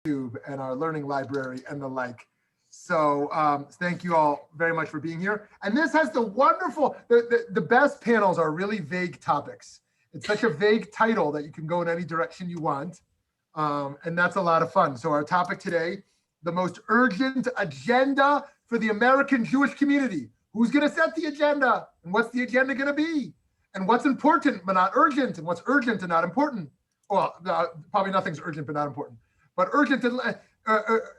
YouTube and our learning library and the like. So thank you all very much for being here. And this has the wonderful, the best panels are really vague topics. It's such a vague title that you can go in any direction you want. And that's a lot of fun. So our topic today, the most urgent agenda for the American Jewish community. Who's going to set the agenda? And what's the agenda going to be? And what's important but not urgent? And what's urgent and not important? Well, probably nothing's urgent but not important. But urgent and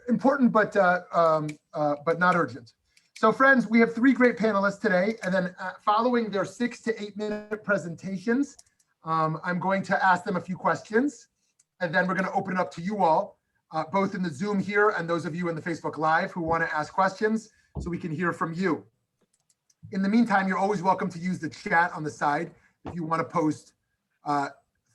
important but not urgent. So friends, we have three great panelists today. And then following their 6 to 8 minute presentations, I'm going to ask them a few questions. And then we're going to open it up to you all, both in the Zoom here and those of you in the Facebook Live who want to ask questions so we can hear from you. In the meantime, you're always welcome to use the chat on the side if you want to post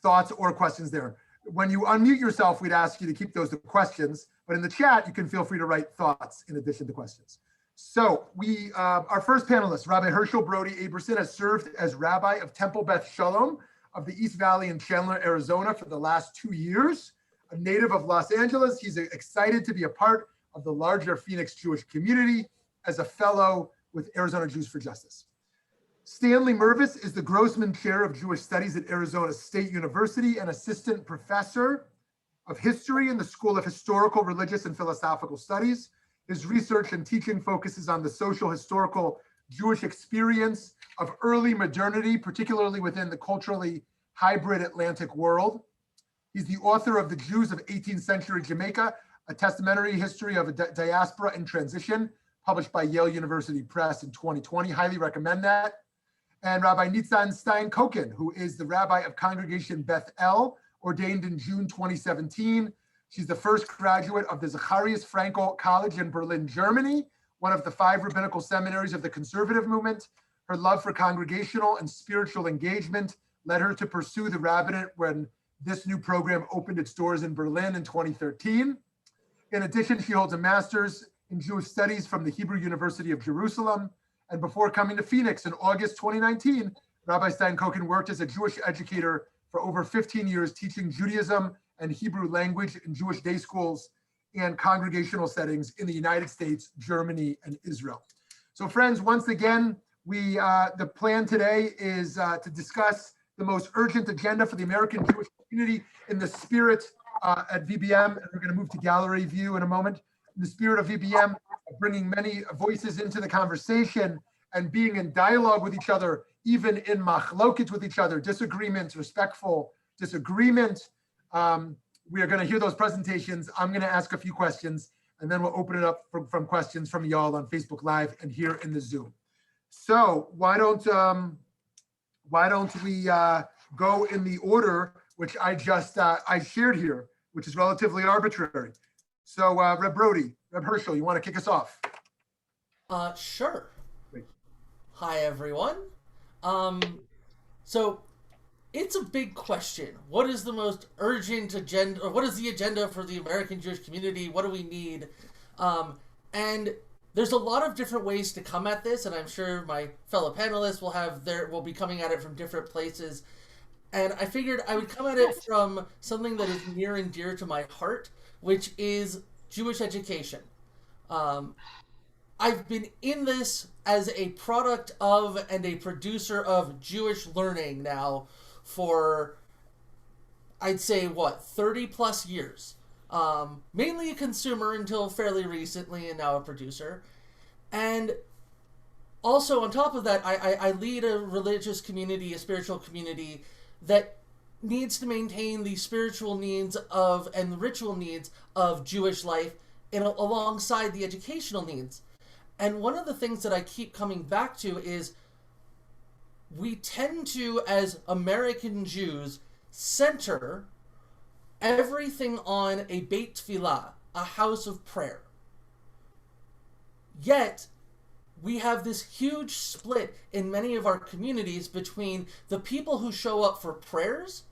thoughts or questions there. When you unmute yourself, we'd ask you to keep those to questions, but in the chat, you can feel free to write thoughts in addition to questions. So our first panelist, Rabbi Herschel Brodie Aberson, has served as Rabbi of Temple Beth Shalom of the East Valley in Chandler, Arizona for the last 2 years. A native of Los Angeles, he's excited to be a part of the larger Phoenix Jewish community as a fellow with Arizona Jews for Justice. Stanley Mirvis is the Grossman Chair of Jewish Studies at Arizona State University and Assistant Professor of History in the School of Historical, Religious, and Philosophical Studies. His research and teaching focuses on the social historical Jewish experience of early modernity, particularly within the culturally hybrid Atlantic world. He's the author of The Jews of 18th Century Jamaica, a testamentary history of a diaspora in transition, published by Yale University Press in 2020. Highly recommend that. And Rabbi Nitzan Stein Kokin, who is the Rabbi of Congregation Beth El, ordained in June 2017. She's the first graduate of the Zacharias Frankel College in Berlin, Germany, one of the 5 rabbinical seminaries of the conservative movement. Her love for congregational and spiritual engagement led her to pursue the rabbinate when this new program opened its doors in Berlin in 2013. In addition, she holds a master's in Jewish studies from the Hebrew University of Jerusalem. And before coming to Phoenix in August 2019, Rabbi Stein Kokin worked as a Jewish educator for over 15 years, teaching Judaism and Hebrew language in Jewish day schools and congregational settings in the United States, Germany, and Israel. So friends, once again, the plan today is to discuss the most urgent agenda for the American Jewish community in the spirit at VBM, and we're going to move to gallery view in a moment. In the spirit of VBM, bringing many voices into the conversation and being in dialogue with each other, even in machlokit with each other, disagreements, respectful disagreement. We are going to hear those presentations. I'm going to ask a few questions, and then we'll open it up from questions from y'all on Facebook Live and here in the Zoom. So why don't we go in the order which I just I shared here, which is relatively arbitrary. So Reb Brodie, Reb Herschel, you want to kick us off? Sure. Great. Hi, everyone. So it's a big question. What is the most urgent agenda, or what is the agenda for the American Jewish community? What do we need? And there's a lot of different ways to come at this, and I'm sure my fellow panelists will be coming at it from different places. And I figured I would come at it from something that is near and dear to my heart, which is Jewish education. I've been in this as a product of and a producer of Jewish learning now for, I'd say, 30 plus years. Mainly a consumer until fairly recently, and now a producer. And also on top of that, I lead a religious community, a spiritual community that needs to maintain the spiritual needs of and the ritual needs of Jewish life alongside the educational needs. And one of the things that I keep coming back to is we tend to, as American Jews, center everything on a Beit Tfilah, a house of prayer. Yet, we have this huge split in many of our communities between the people who show up for prayers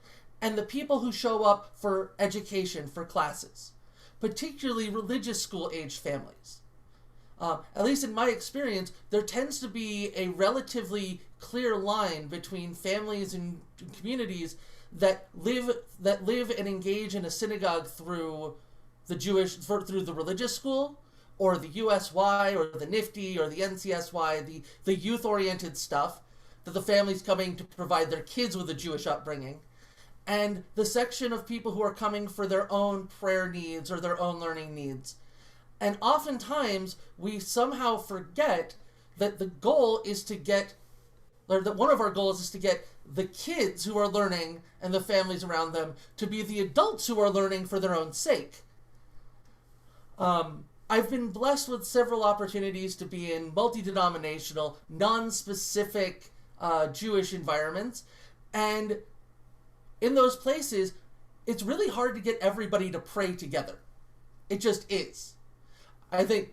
and the people who show up for education, for classes, particularly religious school-aged families. At least in my experience, there tends to be a relatively clear line between families and communities that live and engage in a synagogue through through the religious school, or the USY, or the NIFTY, or the NCSY, the youth-oriented stuff that the family's coming to provide their kids with a Jewish upbringing, and the section of people who are coming for their own prayer needs or their own learning needs. And oftentimes, we somehow forget that the goal is to get, or that one of our goals is to get the kids who are learning and the families around them to be the adults who are learning for their own sake. I've been blessed with several opportunities to be in multi-denominational, non-specific Jewish environments, and in those places, it's really hard to get everybody to pray together. It just is. I think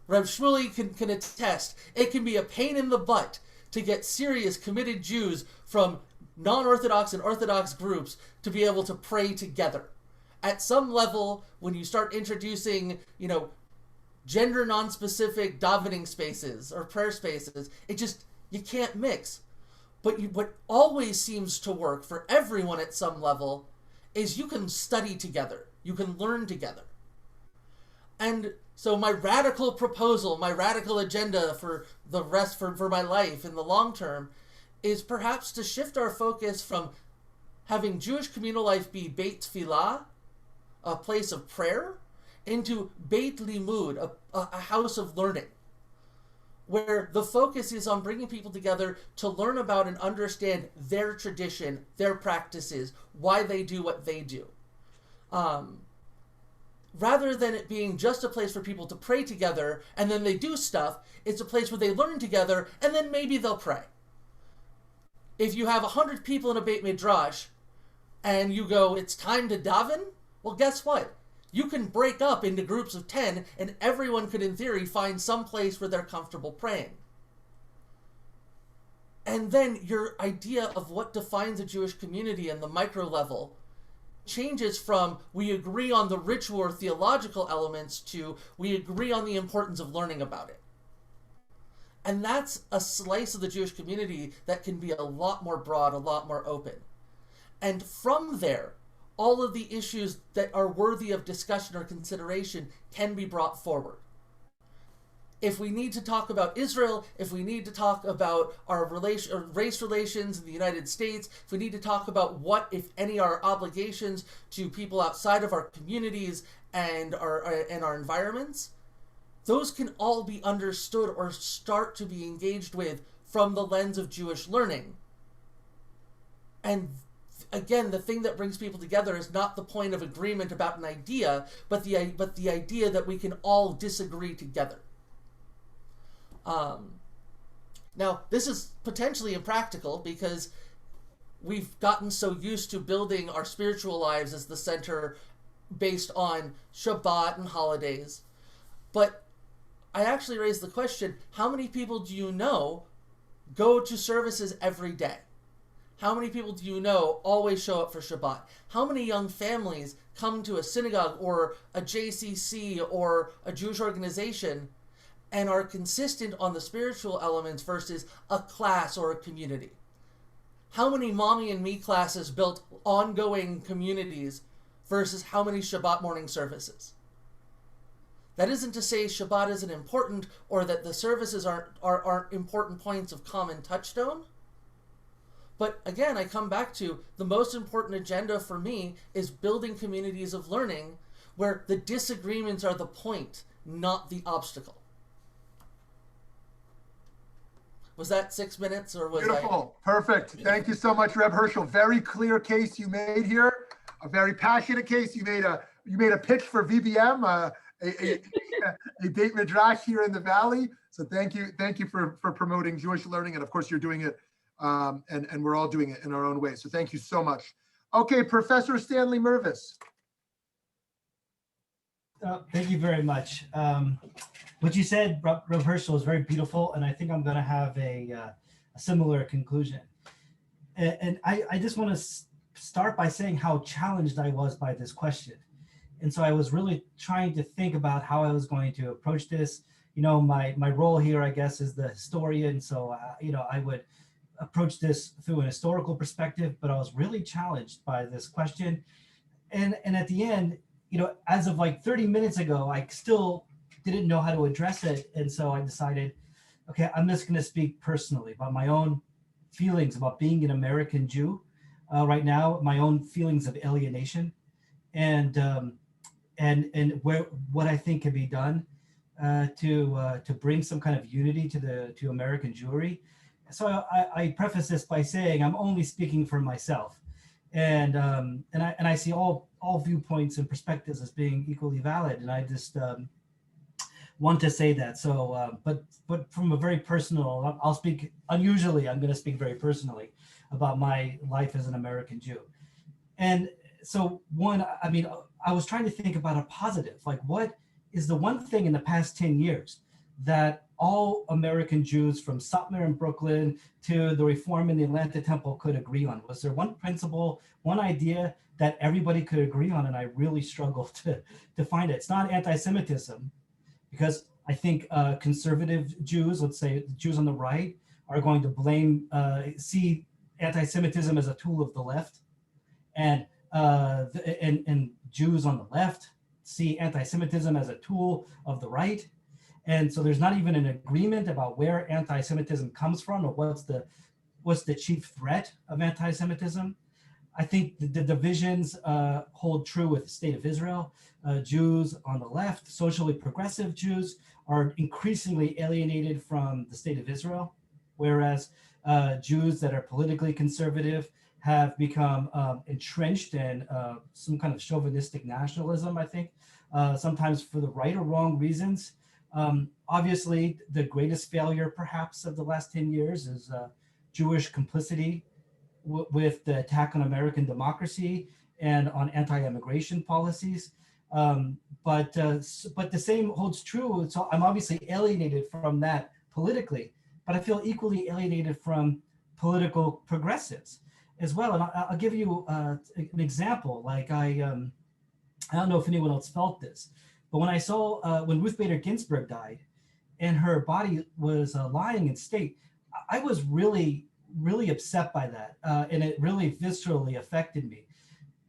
Reb Shmuley can attest, it can be a pain in the butt to get serious, committed Jews from non-Orthodox and Orthodox groups to be able to pray together. At some level, when you start introducing, gender non-specific davening spaces or prayer spaces, you can't mix. But what always seems to work for everyone at some level is you can study together. You can learn together. And so my radical proposal, my radical agenda for the rest, for my life in the long term, is perhaps to shift our focus from having Jewish communal life be Beit Tfilah, a place of prayer, into Beit Limud, a house of learning, where the focus is on bringing people together to learn about and understand their tradition, their practices, why they do what they do. Rather than it being just a place for people to pray together and then they do stuff, it's a place where they learn together and then maybe they'll pray. If you have 100 people in a Beit Midrash and you go, it's time to daven, well, guess what? You can break up into groups of 10 and everyone could, in theory, find some place where they're comfortable praying. And then your idea of what defines a Jewish community in the micro level changes from we agree on the ritual or theological elements to we agree on the importance of learning about it. And that's a slice of the Jewish community that can be a lot more broad, a lot more open. And from there, all of the issues that are worthy of discussion or consideration can be brought forward. If we need to talk about Israel, if we need to talk about our race relations in the United States, if we need to talk about what, if any, are obligations to people outside of our communities and our environments, those can all be understood or start to be engaged with from the lens of Jewish learning. And again, the thing that brings people together is not the point of agreement about an idea, but the idea that we can all disagree together. Now, this is potentially impractical because we've gotten so used to building our spiritual lives as the center based on Shabbat and holidays. But I actually raised the question, how many people do you know go to services every day? How many people do you know always show up for Shabbat? How many young families come to a synagogue or a JCC or a Jewish organization and are consistent on the spiritual elements versus a class or a community? How many Mommy and Me classes built ongoing communities versus how many Shabbat morning services? That isn't to say Shabbat isn't important or that the services aren't important points of common touchstone. But again, I come back to the most important agenda for me is building communities of learning where the disagreements are the point, not the obstacle. Was that 6 minutes or was Beautiful. Perfect. Thank you so much, Reb Herschel. Very clear case you made here. A very passionate case. You made a pitch for VBM, a Beit Midrash here in the Valley. So thank you for promoting Jewish learning, and of course you're doing it, and we're all doing it in our own way. So thank you so much. Okay, Professor Stanley Mirvis. Thank you very much. What you said, Reb Herschel, is very beautiful, and I think I'm going to have a similar conclusion. And I just want to start by saying how challenged I was by this question. And so I was really trying to think about how I was going to approach this. You know, my role here, I guess, is the historian. So, I would approach this through an historical perspective, but I was really challenged by this question. And at the end, as of like 30 minutes ago, I still didn't know how to address it. And so I decided, okay, I'm just going to speak personally about my own feelings about being an American Jew right now, my own feelings of alienation, and what I think can be done to bring some kind of unity to American Jewry. So I preface this by saying I'm only speaking for myself, and I see all viewpoints and perspectives as being equally valid, and I just want to say that. So, but from a very personal, I'll speak. Unusually, I'm going to speak very personally about my life as an American Jew, and so I was trying to think about a positive, like what is the one thing in the past 10 years that all American Jews from Satmar in Brooklyn to the Reform in the Atlanta Temple could agree on? Was there one principle, one idea that everybody could agree on? And I really struggled to find it. It's not anti-Semitism, because I think conservative Jews, let's say Jews on the right, are going to see anti-Semitism as a tool of the left, and Jews on the left see anti-Semitism as a tool of the right. And so there's not even an agreement about where anti-Semitism comes from or what's the chief threat of anti-Semitism. I think the divisions hold true with the state of Israel. Jews on the left, socially progressive Jews, are increasingly alienated from the state of Israel, whereas Jews that are politically conservative have become entrenched in some kind of chauvinistic nationalism, I think, sometimes for the right or wrong reasons. Obviously, the greatest failure, perhaps, of the last 10 years is Jewish complicity with the attack on American democracy and on anti-immigration policies. But the same holds true. So I'm obviously alienated from that politically, but I feel equally alienated from political progressives as well. And I'll give you an example. Like I don't know if anyone else felt this, but when I saw when Ruth Bader Ginsburg died and her body was lying in state, I was really upset by that, and it really viscerally affected me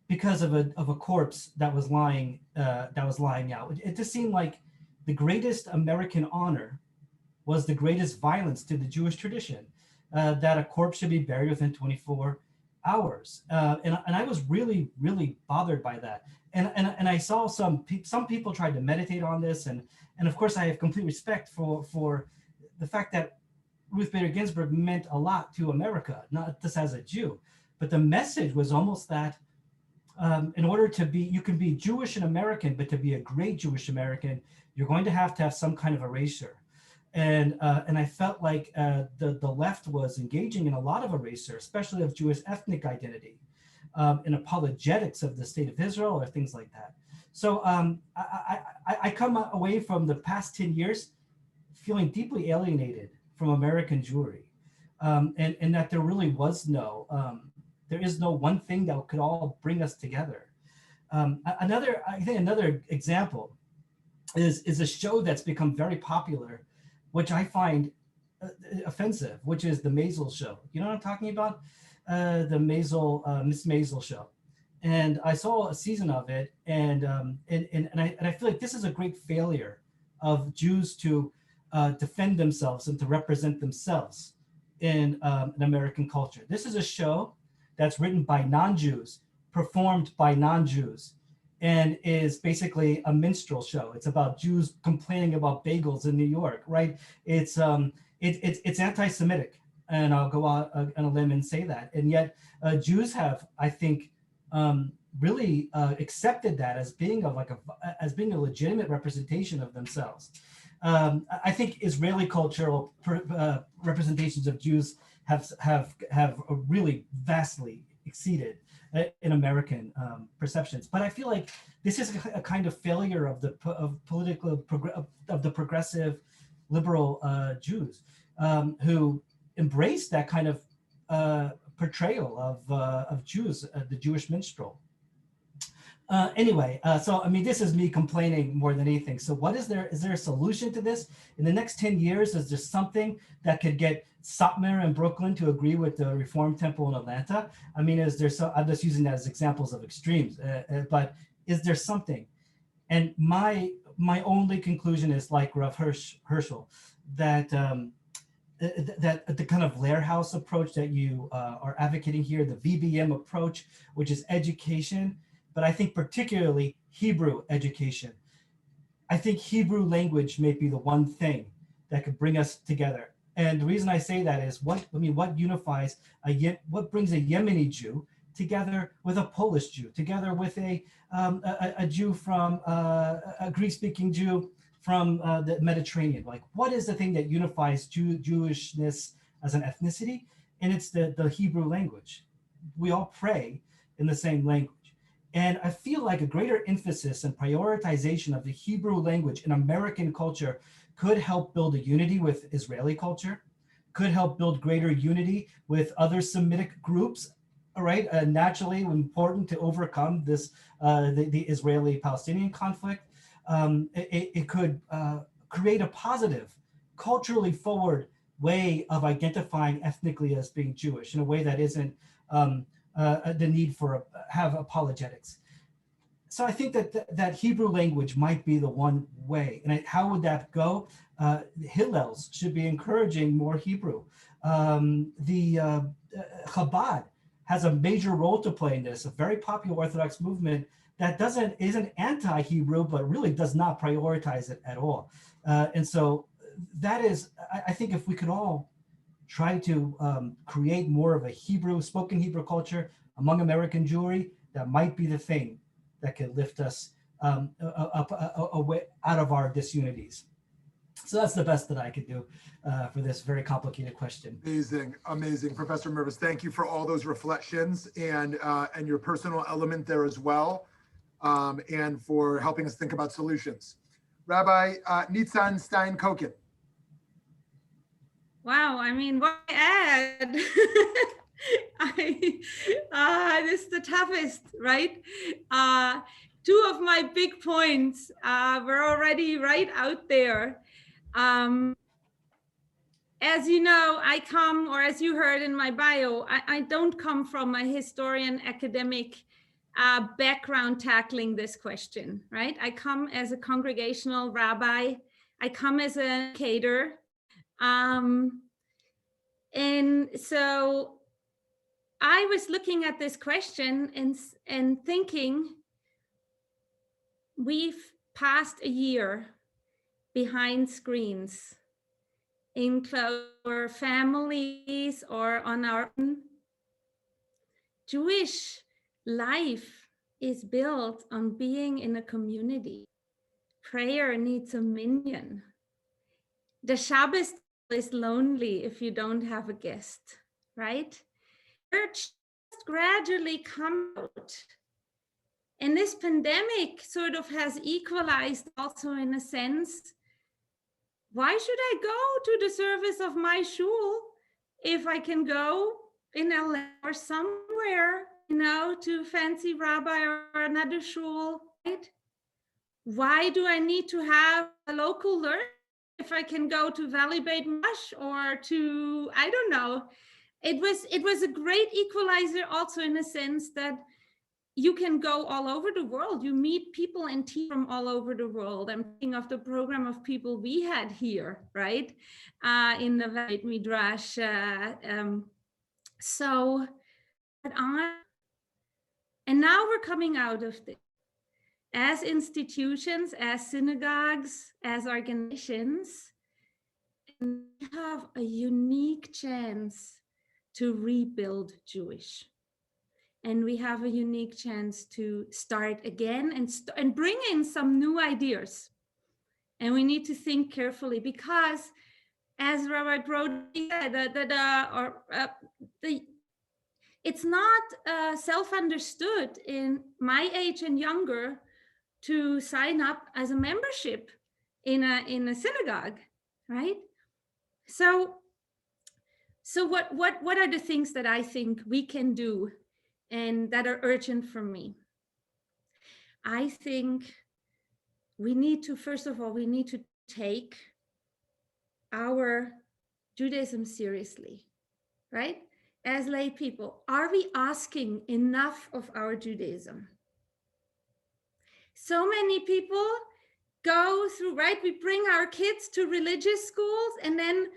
because of a corpse that was lying out. It just seemed like the greatest American honor was the greatest violence to the Jewish tradition, that a corpse should be buried within 24 hours, and I was really bothered by that. And I saw some people tried to meditate on this, and of course I have complete respect for the fact that Ruth Bader Ginsburg meant a lot to America, not just as a Jew, but the message was almost that in order to be, you can be Jewish and American, but to be a great Jewish American, you're going to have some kind of erasure. And I felt like the left was engaging in a lot of erasure, especially of Jewish ethnic identity, in apologetics of the state of Israel or things like that. So I come away from the past 10 years feeling deeply alienated from American Jewry, and that there really was there is no one thing that could all bring us together. I think another example is a show that's become very popular, which I find offensive, which is the Maisel Show. You know what I'm talking about? The Miss Maisel Show. And I saw a season of it, and I feel like this is a great failure of Jews to defend themselves and to represent themselves in an American culture. This is a show that's written by non-Jews, performed by non-Jews, and is basically a minstrel show. It's about Jews complaining about bagels in New York, right? It's anti-Semitic, and I'll go out on a limb and say that. And yet Jews have, I think, really accepted that as being a legitimate representation of themselves. I think Israeli cultural representations of Jews have really vastly exceeded in American perceptions. But I feel like this is a kind of failure of the progressive liberal Jews who embrace that kind of portrayal of Jews, the Jewish minstrel. Anyway, so I mean, this is me complaining more than anything. So is there a solution to this? In the next 10 years, is there something that could get Satmar and Brooklyn to agree with the Reform Temple in Atlanta? I mean, I'm just using that as examples of extremes, but is there something? And my only conclusion is like Rav Herschel, that that the kind of Lehrhaus approach that you are advocating here, the VBM approach, which is education, but I think particularly Hebrew education. I think Hebrew language may be the one thing that could bring us together. And the reason I say that is what unifies what brings a Yemeni Jew together with a Polish Jew, together with a Jew from a Greek-speaking Jew from the Mediterranean. Like, what is the thing that unifies Jewishness as an ethnicity? And it's the Hebrew language. We all pray in the same language. And I feel like a greater emphasis and prioritization of the Hebrew language in American culture could help build a unity with Israeli culture, could help build greater unity with other Semitic groups, all right? Naturally important to overcome this, the Israeli-Palestinian conflict. It could create a positive, culturally forward way of identifying ethnically as being Jewish in a way that isn't the need for have apologetics. So I think that Hebrew language might be the one way. And how would that go? Hillels should be encouraging more Hebrew. Chabad has a major role to play in this, a very popular Orthodox movement that isn't anti-Hebrew, but really does not prioritize it at all. And so that is, I think if we could all try to create more of a spoken Hebrew culture among American Jewry, that might be the thing that could lift us away out of our disunities. So that's the best that I could do for this very complicated question. Amazing, amazing. Professor Mirvis, thank you for all those reflections and your personal element there as well, and for helping us think about solutions. Rabbi Nitzan, Stein, Kokin. Wow, I mean, what I add? This is the toughest, right? Two of my big points were already right out there. As you know, I come, or as you heard in my bio, I don't come from a historian academic background tackling this question, right? I come as a congregational rabbi. I come as an educator. And so I was looking at this question and thinking, we've passed a year behind screens in our families or on our own. Jewish life is built on being in a community. Prayer needs a minyan. The Shabbos is lonely if you don't have a guest, right? Church gradually come out. And this pandemic sort of has equalized also in a sense. Why should I go to the service of my shul if I can go in LA or somewhere, to fancy rabbi or another shul, right? Why do I need to have a local learner if I can go to Valley Beit Midrash or to, I don't know. It was a great equalizer also in a sense that you can go all over the world. You meet people and teams from all over the world. I'm thinking of the program of people we had here, right? In the Valley Beit Midrash. And now we're coming out of this. As institutions, as synagogues, as organizations, we have a unique chance to rebuild Jewish. And we have a unique chance to start again and bring in some new ideas. And we need to think carefully because, as Rabbi Brodie said, it's not self-understood in my age and younger to sign up as a membership in a synagogue, right? So what are the things that I think we can do and that are urgent for me? I think we need to, first of all, we need to take our Judaism seriously, right? As lay people, are we asking enough of our Judaism? So many people go through, right? We bring our kids to religious schools, and then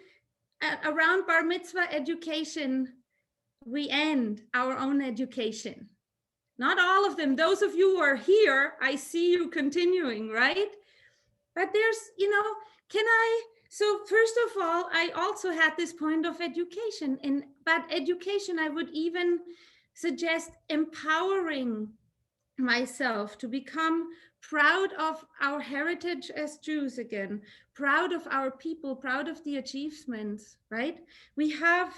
around bar mitzvah education, we end our own education. Not all of them. Those of you who are here, I see you continuing, right? But there's, so first of all, I also had this point of education. But education, I would even suggest empowering myself to become proud of our heritage as Jews again, proud of our people, proud of the achievements, right? We have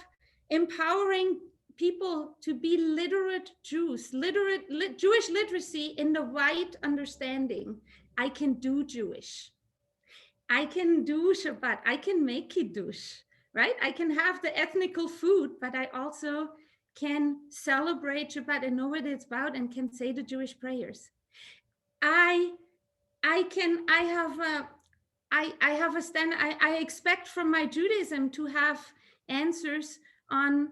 empowering people to be literate Jews, Jewish literacy in the right understanding. I can do Jewish. I can do Shabbat. I can make Kiddush, right? I can have the ethnical food, but I also can celebrate Shabbat and know what it's about and can say the Jewish prayers. I expect from my Judaism to have answers on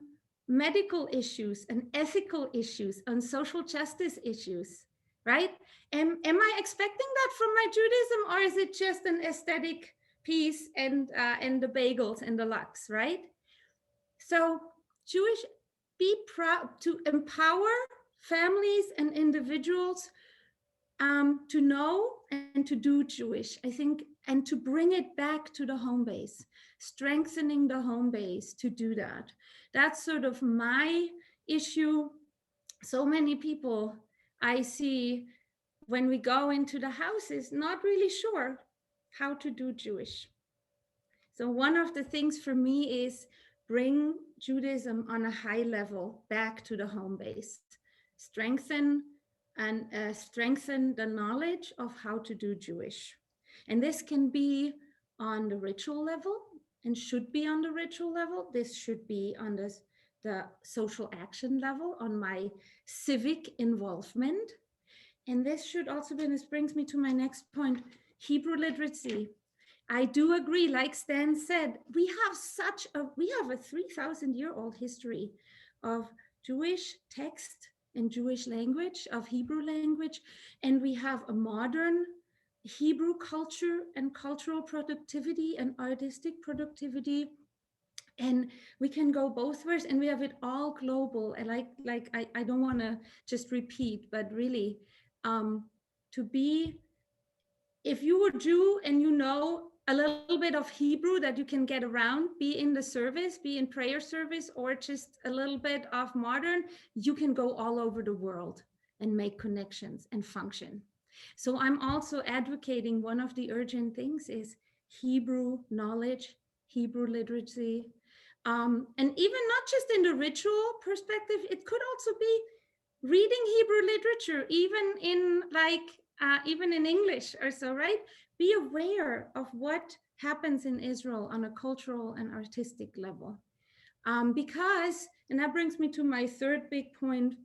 medical issues and ethical issues, on social justice issues, right? Am I expecting that from my Judaism, or is it just an aesthetic piece and the bagels and the lux, right? So be proud to empower families and individuals to know and to do Jewish, I think, and to bring it back to the home base, strengthening the home base to do that. That's sort of my issue. So many people I see when we go into the houses, not really sure how to do Jewish. So one of the things for me is bring Judaism on a high level back to the home base, strengthen the knowledge of how to do Jewish. And this can be on the ritual level and should be on the ritual level. This should be on the social action level, on my civic involvement. And this should also be, and this brings me to my next point, Hebrew literacy. I do agree, like Stan said, we have a 3,000-year-old history of Jewish text and Jewish language, of Hebrew language, and we have a modern Hebrew culture and cultural productivity and artistic productivity, and we can go both ways, and we have it all global. And I don't want to just repeat, but really, to be, if you were Jew and you know a little bit of Hebrew that you can get around, be in the service, be in prayer service, or just a little bit of modern, you can go all over the world and make connections and function. So I'm also advocating, one of the urgent things is Hebrew knowledge, Hebrew literacy, and even not just in the ritual perspective, it could also be reading Hebrew literature, even in English or so, right? Be aware of what happens in Israel on a cultural and artistic level. Because, and that brings me to my third big point,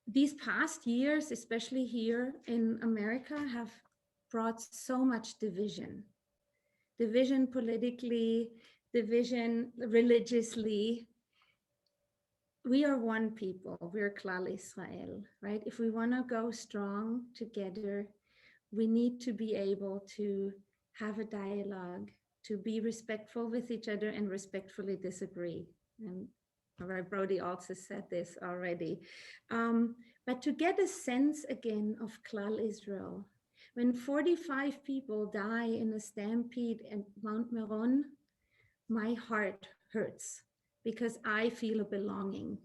these past years, especially here in America, have brought so much division politically, division religiously. We are one people, we're Klal Israel, right? If we want to go strong together, we need to be able to have a dialogue, to be respectful with each other and respectfully disagree. And Rabbi Brodie also said this already. But to get a sense again of Klal Israel, when 45 people die in a stampede at Mount Meron, my heart hurts because I feel a belonging.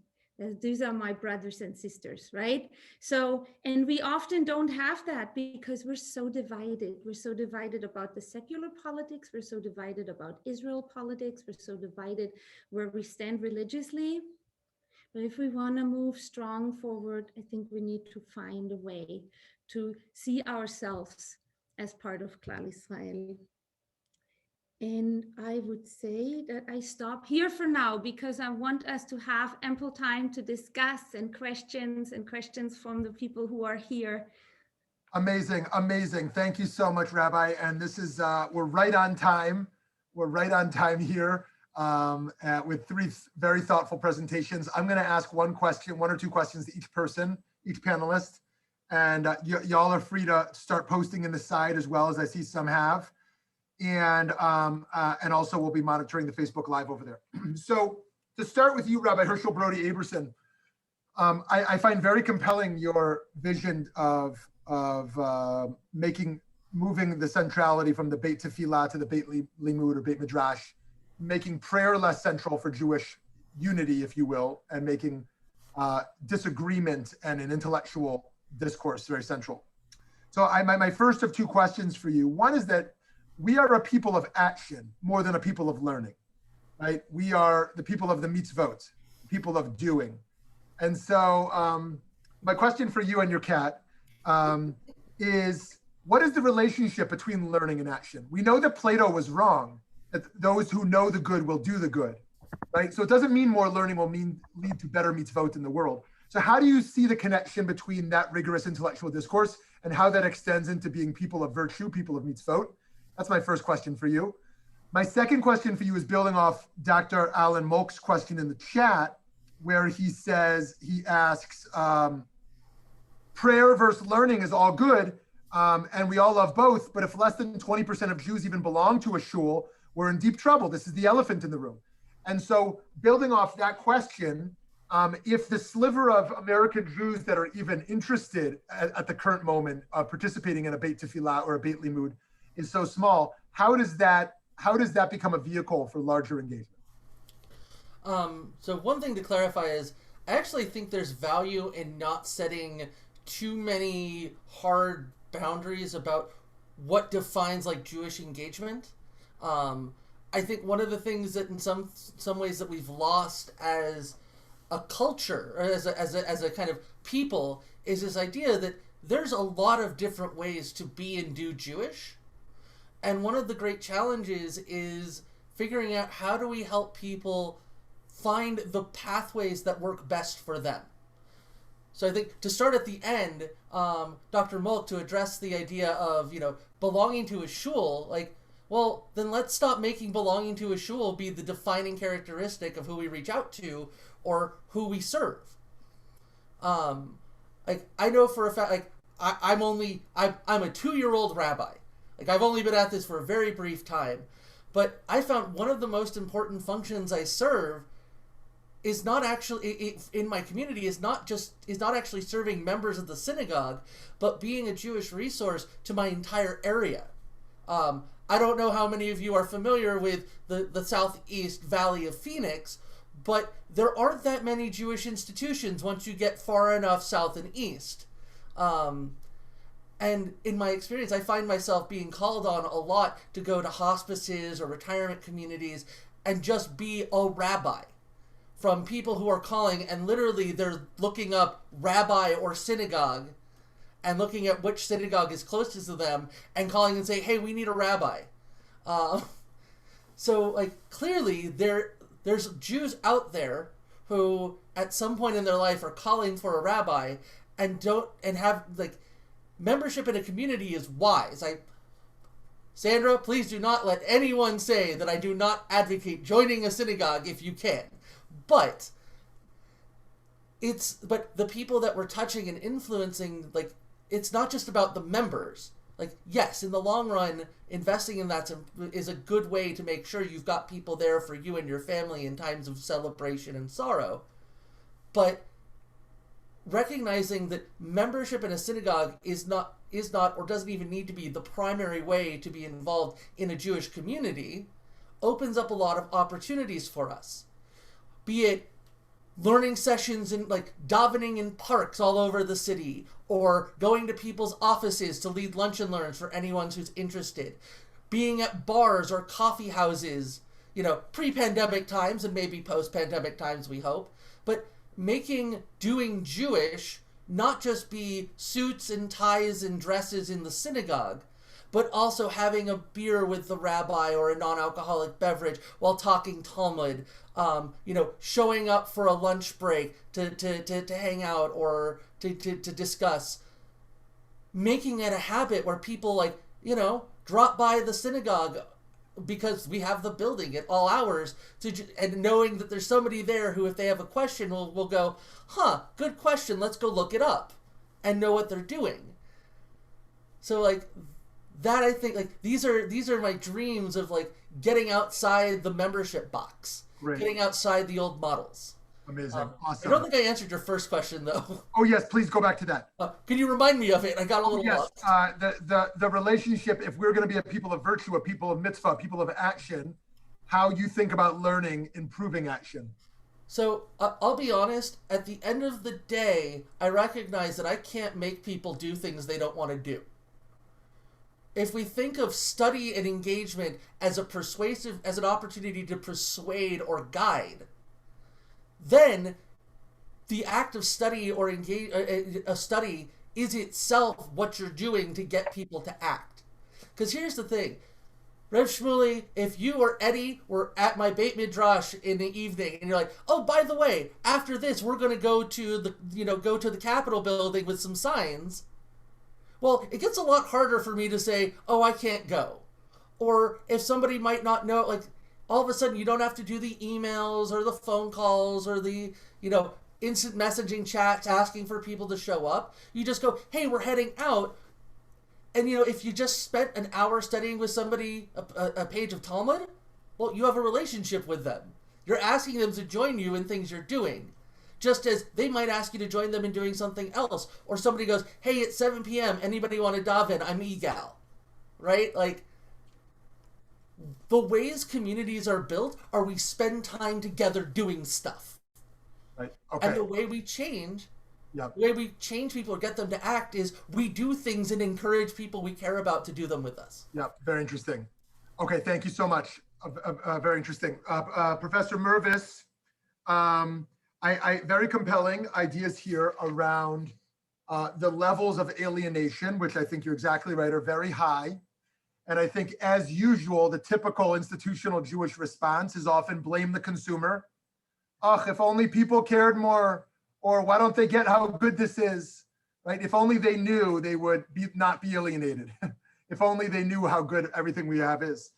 These are my brothers and sisters, right? So, and we often don't have that because we're so divided. We're so divided about the secular politics. We're so divided about Israel politics. We're so divided where we stand religiously. But if we want to move strong forward, I think we need to find a way to see ourselves as part of Klal Israel. And I would say that I stop here for now because I want us to have ample time to discuss and questions from the people who are here. Amazing, amazing. Thank you so much, Rabbi. And this is, we're right on time. We're right on time here with three very thoughtful presentations. I'm going to ask one or two questions to each person, each panelist. And y'all are free to start posting in the site as well, as I see some have. And also we'll be monitoring the Facebook Live over there. So to start with you, Rabbi Herschel Brodie Aberson, I find very compelling your vision of moving the centrality from the Beit Tefillah to the Beit Limud or Beit Midrash, making prayer less central for Jewish unity, if you will, and making disagreement and an intellectual discourse very central. So my first of two questions for you. One is that we are a people of action more than a people of learning, right? We are the people of the mitzvot, people of doing. And so my question for you and your cat is, what is the relationship between learning and action? We know that Plato was wrong, that those who know the good will do the good, right? So it doesn't mean more learning will lead to better mitzvot in the world. So how do you see the connection between that rigorous intellectual discourse and how that extends into being people of virtue, people of mitzvot? That's my first question for you. My second question for you is building off Dr. Alan Molk's question in the chat, where he asks, prayer versus learning is all good, and we all love both, but if less than 20% of Jews even belong to a shul, we're in deep trouble. This is the elephant in the room. And so building off that question, if the sliver of American Jews that are even interested at the current moment of participating in a Beit Tefillah or a Beit Limud is so small, how does that become a vehicle for larger engagement? So one thing to clarify is, I actually think there's value in not setting too many hard boundaries about what defines like Jewish engagement. I think one of the things that in some ways that we've lost as a culture, or as a kind of people, is this idea that there's a lot of different ways to be and do Jewish. And one of the great challenges is figuring out how do we help people find the pathways that work best for them. So I think to start at the end, Dr. Molk, to address the idea of, belonging to a shul, well, then let's stop making belonging to a shul be the defining characteristic of who we reach out to or who we serve. I know for a fact, I'm a 2-year-old rabbi. I've only been at this for a very brief time, but I found one of the most important functions I serve is not actually in my community is not actually serving members of the synagogue, but being a Jewish resource to my entire area. I don't know how many of you are familiar with the southeast valley of Phoenix, but there aren't that many Jewish institutions once you get far enough south and east. And in my experience, I find myself being called on a lot to go to hospices or retirement communities and just be a rabbi, from people who are calling and literally they're looking up rabbi or synagogue and looking at which synagogue is closest to them and calling and say, hey, we need a rabbi. So clearly there's Jews out there who at some point in their life are calling for a rabbi and have membership in a community is wise. Sandra, please do not let anyone say that I do not advocate joining a synagogue if you can. But the people that we're touching and influencing, it's not just about the members. Yes, in the long run, investing in that is a good way to make sure you've got people there for you and your family in times of celebration and sorrow. But recognizing that membership in a synagogue is not or doesn't even need to be the primary way to be involved in a Jewish community opens up a lot of opportunities for us. Be it learning sessions and davening in parks all over the city, or going to people's offices to lead lunch and learns for anyone who's interested, being at bars or coffee houses, pre-pandemic times and maybe post-pandemic times, we hope, but making doing Jewish not just be suits and ties and dresses in the synagogue, but also having a beer with the rabbi or a non-alcoholic beverage while talking Talmud, showing up for a lunch break to hang out or to discuss, making it a habit where people drop by the synagogue because we have the building at all hours, and knowing that there's somebody there who, if they have a question, will go, good question, let's go look it up. and know what they're doing. So like that, I think like these are my dreams of like getting outside the membership box, Great. getting outside the old models. Amazing. Awesome. I don't think I answered your first question though. Oh yes, please go back to that. Can you remind me of it? I got a little Yes, lost. the relationship, if we're going to be a people of virtue, a people of mitzvah, people of action, how you think about learning, improving action. So I'll be honest, at the end of the day, I recognize that I can't make people do things they don't want to do. If we think of study and engagement as as an opportunity to persuade or guide, then the act of study or a study is itself what you're doing to get people to act. Because here's the thing, Rev Shmuley, if you or Eddie were at my Beit Midrash in the evening and you're like, oh, by the way, after this, we're going to go to the Capitol building with some signs. Well, it gets a lot harder for me to say, oh, I can't go. Or if somebody might not know, like all of a sudden you don't have to do the emails or the phone calls or the, instant messaging chats asking for people to show up. You just go, hey, we're heading out. And, if you just spent an hour studying with somebody a page of Talmud, well, you have a relationship with them. You're asking them to join you in things you're doing. Just as they might ask you to join them in doing something else. Or somebody goes, hey, it's 7 p.m. Anybody want to daven? I'm egal. Right? Like, the ways communities are built are we spend time together doing stuff. Right. Okay. And the way we change... Yep. The way we change people or get them to act is we do things and encourage people we care about to do them with us. Yeah, very interesting. Okay, thank you so much. Very interesting. Professor Mirvis, I very compelling ideas here around the levels of alienation, which I think you're exactly right, are very high. And I think, as usual, the typical institutional Jewish response is often blame the consumer. Ugh, if only people cared more. Or why don't they get how good this is, right? If only they knew, they would not be alienated. If only they knew how good everything we have is.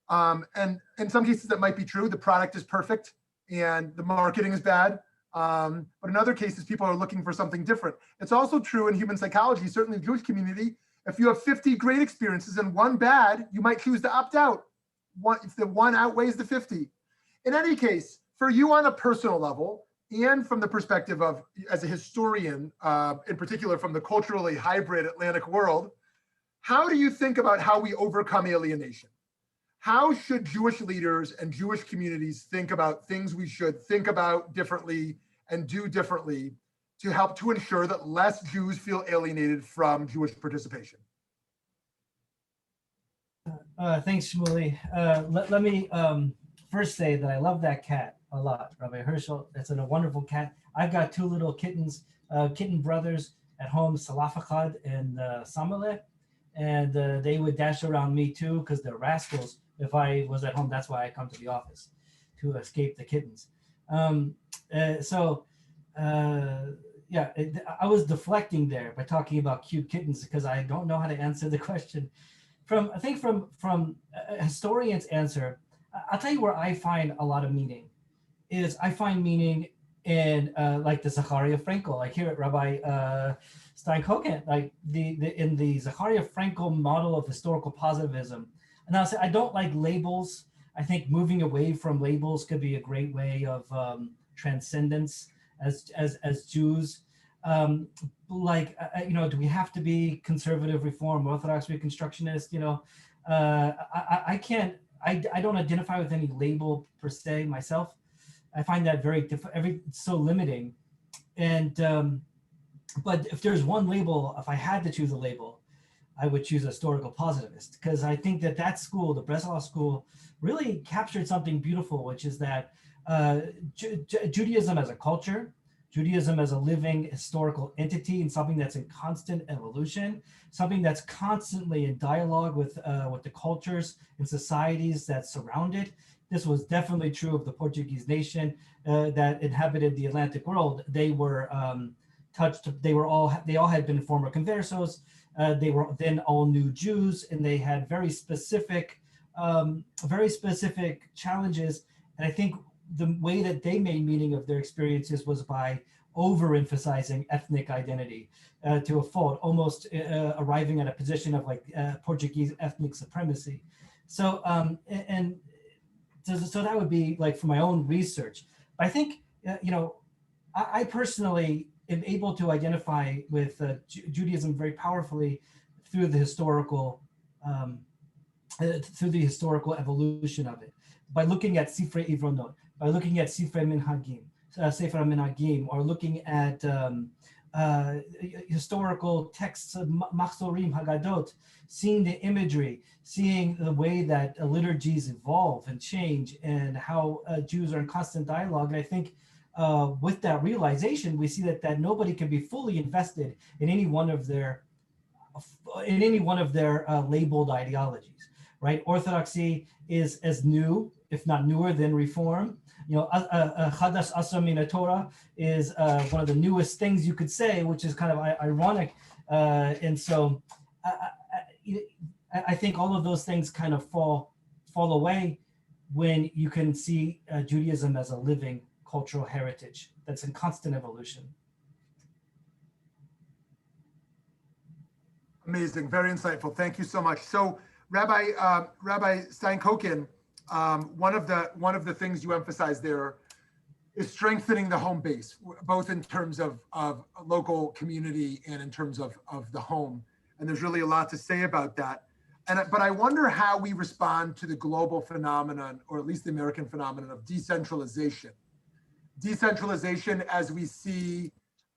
And in some cases that might be true. The product is perfect and the marketing is bad. But in other cases, people are looking for something different. It's also true in human psychology, certainly in the Jewish community. If you have 50 great experiences and one bad, you might choose to opt out if the one outweighs the 50. In any case, for you on a personal level, and from the perspective of, as a historian, in particular from the culturally hybrid Atlantic world, how do you think about how we overcome alienation? How should Jewish leaders and Jewish communities think about things we should think about differently and do differently to help to ensure that less Jews feel alienated from Jewish participation? Thanks, Shmuley. Let me first say that I love that cat a lot, Rabbi Herschel. It's a wonderful cat. I've got two little kittens, kitten brothers at home, Salafachad and Samaleh, and they would dash around me too because they're rascals. If I was at home, that's why I come to the office, to escape the kittens. I was deflecting there by talking about cute kittens because I don't know how to answer the question. From a historian's answer, I'll tell you where I find a lot of meaning. I find meaning in like the Zachariah Frankel, like here at Rabbi Stein Kokin, like in the Zachariah Frankel model of historical positivism. And I'll say I don't like labels. I think moving away from labels could be a great way of transcendence as Jews. Do we have to be conservative, reform, Orthodox, Reconstructionist? I don't identify with any label per se myself. I find that it's so limiting. And, but if there's one label, if I had to choose a label, I would choose a historical positivist, because I think that school, the Breslau school, really captured something beautiful, which is that Judaism as a culture, Judaism as a living historical entity, and something that's in constant evolution, something that's constantly in dialogue with the cultures and societies that surround it. This was definitely true of the Portuguese nation that inhabited the Atlantic world. They were they all had been former conversos. They were then all new Jews, and they had very specific challenges. And I think the way that they made meaning of their experiences was by overemphasizing ethnic identity to a fault, almost arriving at a position of like Portuguese ethnic supremacy. So so that would be like for my own research. I think I personally am able to identify with Judaism very powerfully through the historical evolution of it, by looking at Sifrei Ivronot, by looking at Sifrei Minhagim, Sefer Minhagim, or looking at historical texts of Machzorim, Haggadot, seeing the imagery, seeing the way that liturgies evolve and change, and how Jews are in constant dialogue. And I think with that realization, we see that nobody can be fully invested in any one of their labeled ideologies, right? Orthodoxy is as new, if not newer, than Reform. Chadash Asra Min Torah is one of the newest things you could say, which is kind of ironic. And so I think all of those things kind of fall away when you can see Judaism as a living cultural heritage that's in constant evolution. Amazing, very insightful. Thank you so much. So, Rabbi Stein Kokin, one of the things you emphasize there is strengthening the home base, both in terms of local community and in terms of the home. And there's really a lot to say about that. But I wonder how we respond to the global phenomenon, or at least the American phenomenon, of decentralization. Decentralization as we see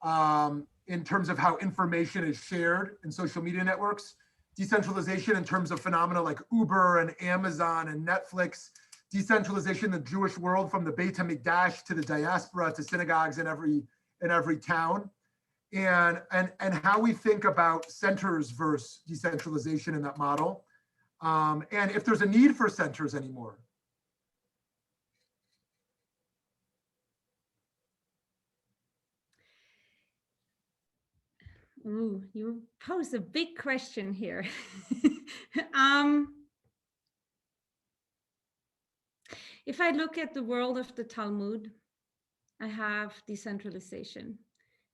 in terms of how information is shared in social media networks, decentralization in terms of phenomena like Uber and Amazon and Netflix, decentralization in the Jewish world from the Beit Midrash to the diaspora to synagogues in every town, and how we think about centers versus decentralization in that model, and if there's a need for centers anymore. Ooh, you pose a big question here. If I look at the world of the Talmud, I have decentralization.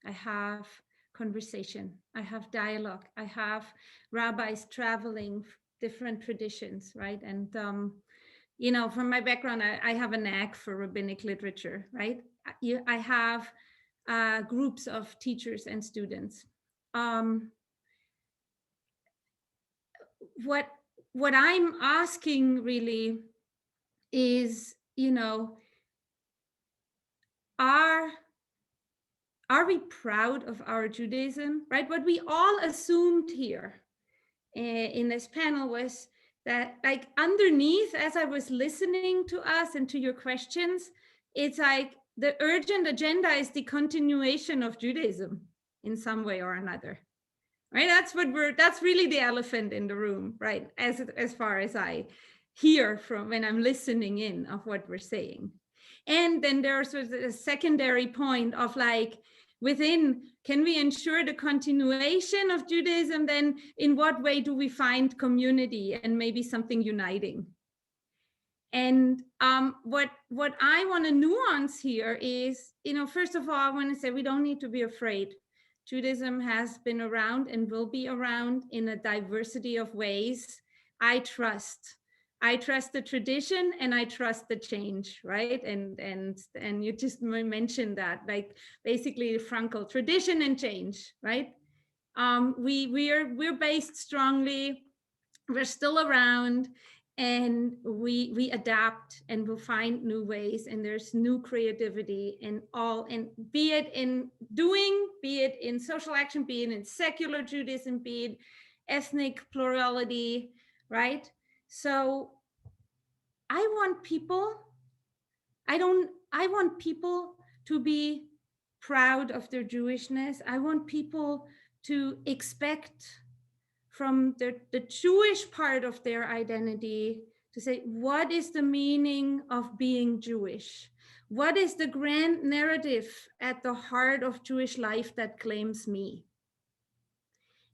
I have conversation. I have dialogue. I have rabbis traveling different traditions, right? And, from my background, I have a knack for rabbinic literature, right? I have groups of teachers and students. What I'm asking really is, are we proud of our Judaism, right? What we all assumed here in this panel was that, like, underneath, as I was listening to us and to your questions, it's like the urgent agenda is the continuation of Judaism in some way or another, right? That's really the elephant in the room, right? As far as I hear from when I'm listening in of what we're saying. And then there's a secondary point of like, can we ensure the continuation of Judaism? Then in what way do we find community and maybe something uniting? And what I want to nuance here is, first of all, I want to say we don't need to be afraid. Judaism has been around and will be around in a diversity of ways. I trust the tradition and I trust the change, right? And you just mentioned that, like basically Frankel, tradition and change, right? We're based strongly. We're still around, and we adapt and we'll find new ways, and there's new creativity and be it in doing, be it in social action, be it in secular Judaism, be it ethnic plurality, right? So I want people to be proud of their Jewishness. I want people to expect from the Jewish part of their identity to say, what is the meaning of being Jewish? What is the grand narrative at the heart of Jewish life that claims me?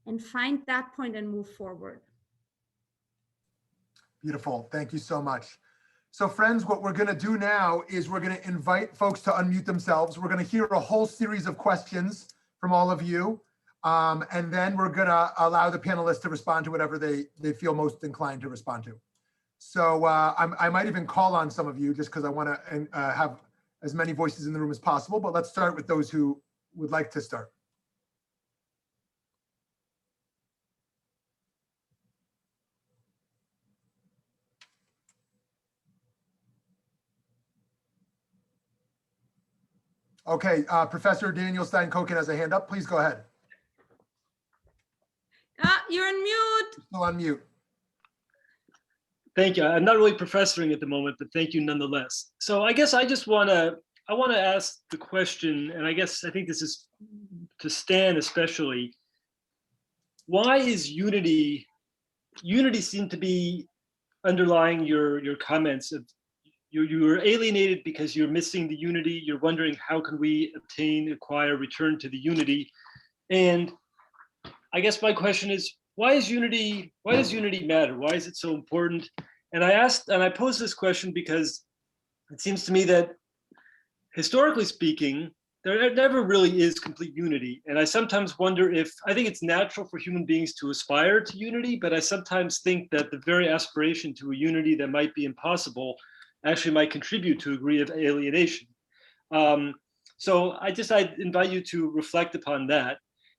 And find that point and move forward. Beautiful. Thank you so much. So friends, what we're going to do now is we're going to invite folks to unmute themselves. We're going to hear a whole series of questions from all of you. And then we're going to allow the panelists to respond to whatever they feel most inclined to respond to. So I might even call on some of you just because I want to have as many voices in the room as possible. But let's start with those who would like to start. Okay, Professor Daniel Stein Kokin has a hand up. Please go ahead. You're on mute. Still on mute. Thank you. I'm not really professoring at the moment, but thank you nonetheless. So I guess I just want to ask the question, and I think this is to Stan especially. Why is unity seem to be underlying your comments of you're alienated because you're missing the unity. You're wondering how can we obtain, acquire, return to the unity. And I guess my question is, why does unity matter? Why is it so important? And I posed this question because it seems to me that historically speaking, there never really is complete unity. And I sometimes wonder I think it's natural for human beings to aspire to unity, but I sometimes think that the very aspiration to a unity that might be impossible actually might contribute to a degree of alienation. So I invite you to reflect upon that.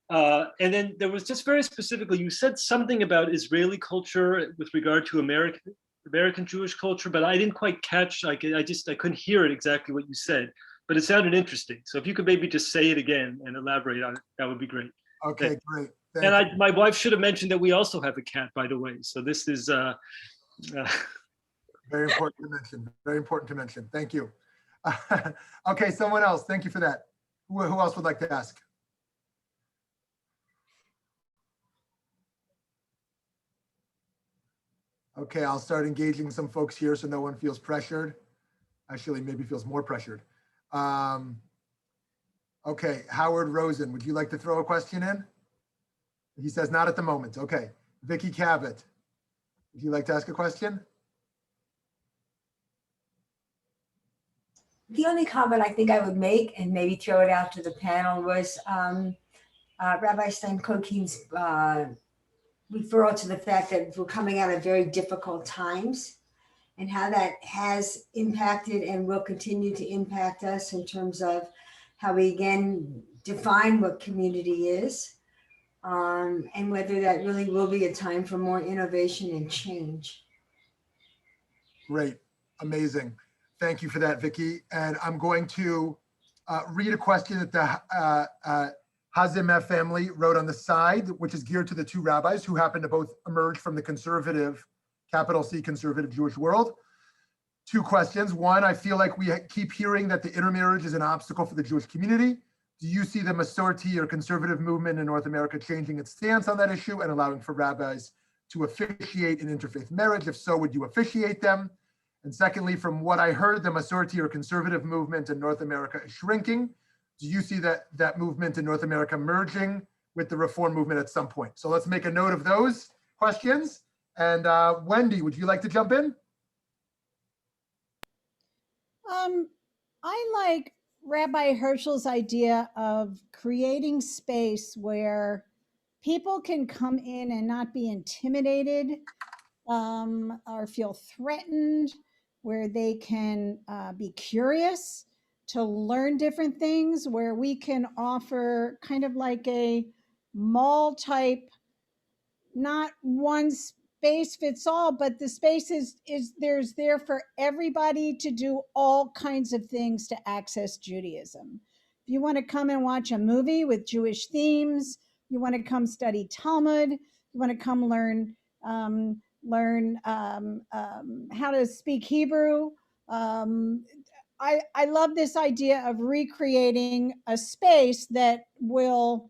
And then there was just very specifically, you said something about Israeli culture with regard to American Jewish culture, but I didn't quite catch, I couldn't hear it exactly what you said, but it sounded interesting. So if you could maybe just say it again and elaborate on it, that would be great. Okay, great. And my wife should have mentioned that we also have a cat, by the way. So this is, very important to mention. Very important to mention. Thank you. Okay, someone else. Thank you for that. Who else would like to ask? Okay, I'll start engaging some folks here so no one feels pressured. Actually, maybe feels more pressured. Okay, Howard Rosen, would you like to throw a question in? He says not at the moment. Okay, Vicky Cavett, would you like to ask a question? The only comment I think I would make, and maybe throw it out to the panel, was Rabbi Stein Kokin's referral to the fact that we're coming out of very difficult times and how that has impacted and will continue to impact us in terms of how we again define what community is, and whether that really will be a time for more innovation and change. Great, amazing. Thank you for that, Vicky. And I'm going to read a question that the Hazimeh family wrote on the side, which is geared to the two rabbis who happen to both emerge from the conservative, capital C, conservative Jewish world. Two questions. One, I feel like we keep hearing that the intermarriage is an obstacle for the Jewish community. Do you see the Masorti or conservative movement in North America changing its stance on that issue and allowing for rabbis to officiate an interfaith marriage? If so, would you officiate them? And secondly, from what I heard, the Masorti or conservative movement in North America is shrinking. Do you see that movement in North America merging with the reform movement at some point? So let's make a note of those questions. And Wendy, would you like to jump in? I like Rabbi Herschel's idea of creating space where people can come in and not be intimidated or feel threatened, where they can be curious to learn different things, where we can offer kind of like a mall type, not one space fits all, but the space is there's there for everybody to do all kinds of things to access Judaism. If you want to come and watch a movie with Jewish themes, you want to come study Talmud, you want to come learn how to speak Hebrew. I love this idea of recreating a space that will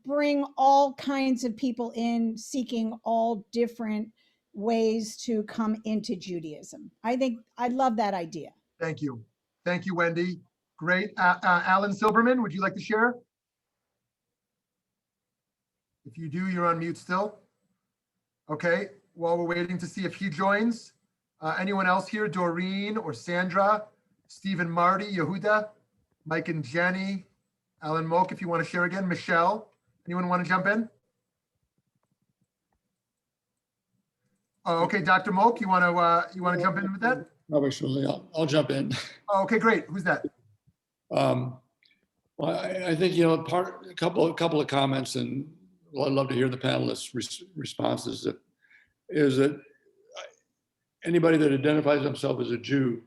bring all kinds of people in seeking all different ways to come into Judaism. I love that idea. Thank you. Thank you, Wendy. Great. Alan Silberman, would you like to share? If you do, you're on mute still. Okay, while we're waiting to see if he joins, Anyone else here? Doreen or Sandra, Stephen, Marty, Yehuda, Mike and Jenny, Alan Moak, if you want to share again. Michelle, anyone want to jump in? Oh, okay, Dr. Moak, you want to jump in with that? Probably surely. I'll jump in. Oh, okay, great. Who's that? Well, I think, a couple of comments, and I'd love to hear the panelists' responses. Is that anybody that identifies themselves as a Jew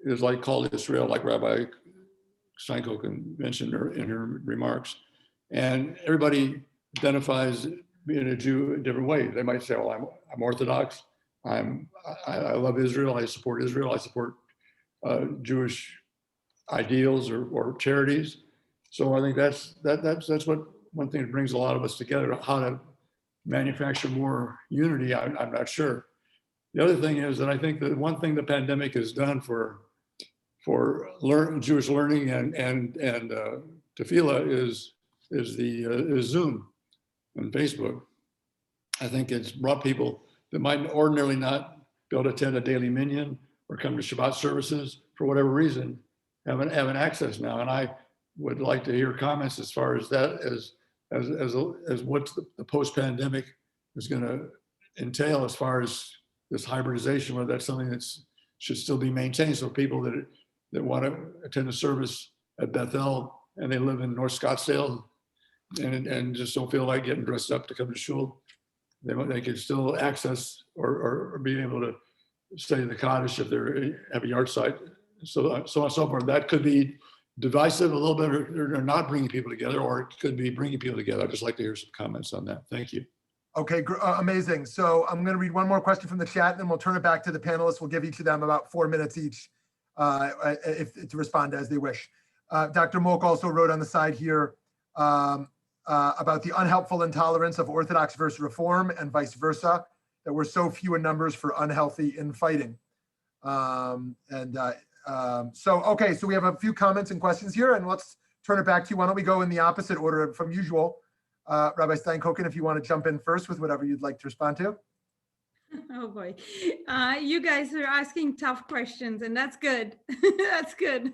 is like called Israel, like Rabbi Stein Kokin mentioned in her remarks, and everybody identifies being a Jew in different ways. They might say, "Well, I'm Orthodox. I love Israel. I support Israel. I support Jewish ideals or charities." So I think that's what one thing that brings a lot of us together. How to manufacture more unity, I'm not sure. The other thing is that I think that one thing the pandemic has done for Jewish learning and tefillah is Zoom and Facebook. I think it's brought people that might ordinarily not be able to attend a daily minyan or come to Shabbat services for whatever reason, have an access now. And I would like to hear comments as far as that, as what the post-pandemic is going to entail as far as this hybridization, whether that's something that should still be maintained. So people that want to attend a service at Bethel and they live in North Scottsdale and just don't feel like getting dressed up to come to shul, they can still access or be able to stay in the cottage if they have a yard site, so on and so forth. That could be divisive a little bit, or not bringing people together, or it could be bringing people together. I'd just like to hear some comments on that. Thank you. Okay, amazing. So I'm going to read one more question from the chat, and then we'll turn it back to the panelists. We'll give each of them about 4 minutes each to respond as they wish. Dr. Moak also wrote on the side here about the unhelpful intolerance of Orthodox versus Reform and vice versa, that we're so few in numbers for unhealthy infighting. Okay, so we have a few comments and questions here, and let's turn it back to you. Why don't we go in the opposite order from usual? Rabbi Stein Kokin, if you want to jump in first with whatever you'd like to respond to. Oh boy, you guys are asking tough questions, and that's good. That's good,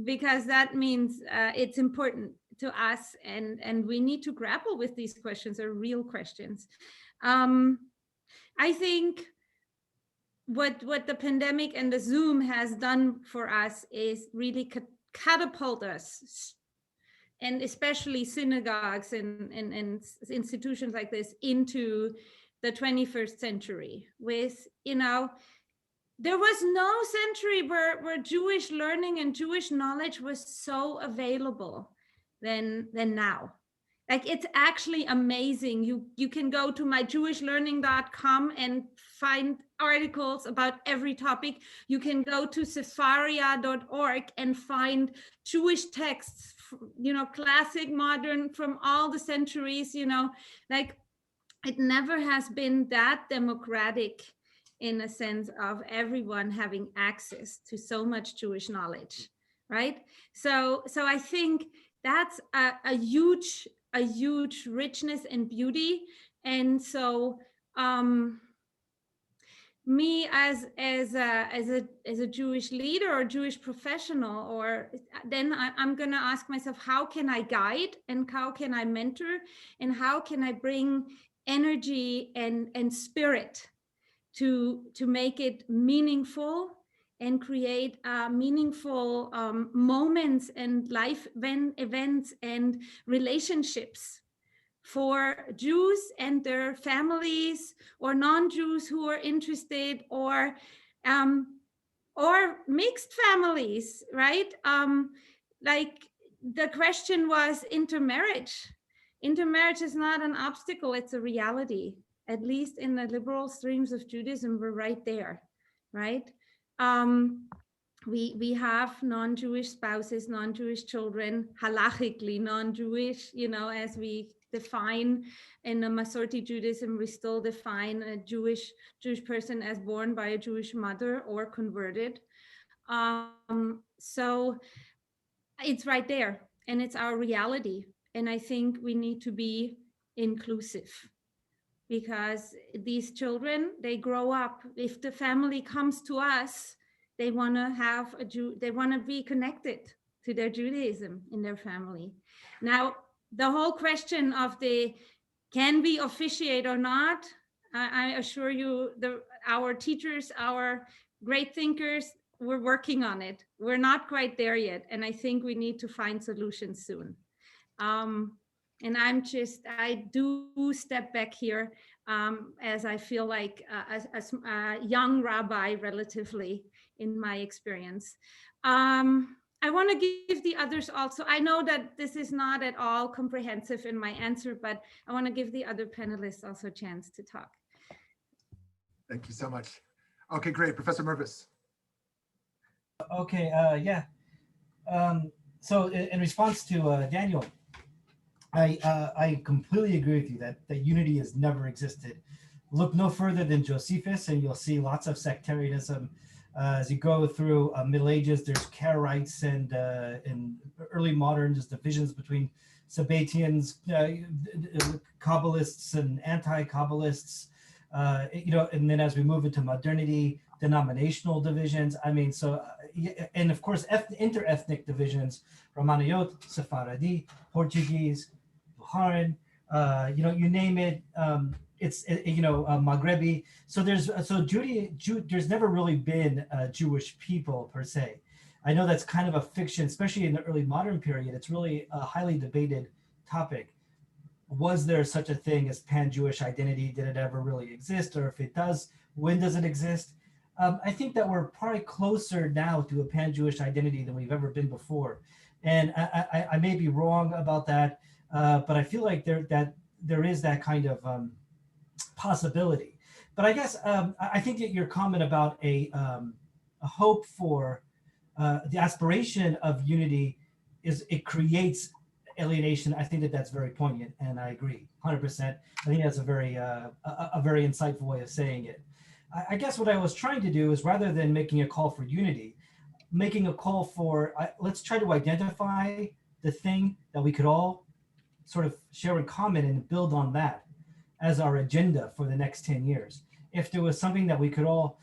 because that means it's important to us, and we need to grapple with these questions. They're real questions. I think what the pandemic and the Zoom has done for us is really catapult us, and especially synagogues and institutions like this, into the 21st century with, there was no century where Jewish learning and Jewish knowledge was so available than now. Like, it's actually amazing. You can go to myjewishlearning.com and find articles about every topic. You can go to sefaria.org and find Jewish texts, classic, modern, from all the centuries, like, it never has been that democratic in a sense of everyone having access to so much Jewish knowledge, right? So I think that's a huge richness and beauty. And so me as a Jewish leader or Jewish professional, or then I'm gonna ask myself, how can I guide, and how can I mentor, and how can I bring energy and spirit to make it meaningful and create meaningful moments and life events and relationships for Jews and their families, or non-Jews who are interested, or mixed families, right? Like, the question was intermarriage. Intermarriage is not an obstacle, it's a reality. At least in the liberal streams of Judaism, we're right there, right? We have non-Jewish spouses, non-Jewish children, halachically non-Jewish, as we define in the Masorti Judaism, we still define a Jewish person as born by a Jewish mother or converted. So it's right there, and it's our reality. And I think we need to be inclusive. because these children, they grow up. If the family comes to us, they want to have they want to be connected to their Judaism in their family. Now, the whole question of can we officiate or not? I assure you, our teachers, our great thinkers, we're working on it. We're not quite there yet, and I think we need to find solutions soon. And I do step back here as I feel like as a young rabbi, relatively, in my experience. I want to give the others also. I know that this is not at all comprehensive in my answer, but I want to give the other panelists also a chance to talk. Thank you so much. Okay, great. Professor Mirvis. Okay, yeah. So in response to Daniel, I completely agree with you that unity has never existed. Look no further than Josephus, and you'll see lots of sectarianism. As you go through Middle Ages, there's Karaites, and in early modern, there's divisions between Sabbatians, Kabbalists, and anti-Kabbalists. And then as we move into modernity, denominational divisions. I mean, and of course, inter-ethnic divisions: Romaniote, Sephardi, Portuguese, Bukharan, you name it. Maghrebi. So there's never really been Jewish people per se. I know that's kind of a fiction, especially in the early modern period. It's really a highly debated topic. Was there such a thing as pan-Jewish identity? Did it ever really exist? Or if it does, when does it exist? I think that we're probably closer now to a pan-Jewish identity than we've ever been before. And I may be wrong about that, but I feel like there is that kind of possibility. But I guess I think that your comment about a hope for the aspiration of unity it creates alienation. I think that's very poignant, and I agree 100%. I think that's a very insightful way of saying it. I guess what I was trying to do is, rather than making a call for unity, making a call for let's try to identify the thing that we could all sort of share in common and build on that as our agenda for the next 10 years. If there was something that we could all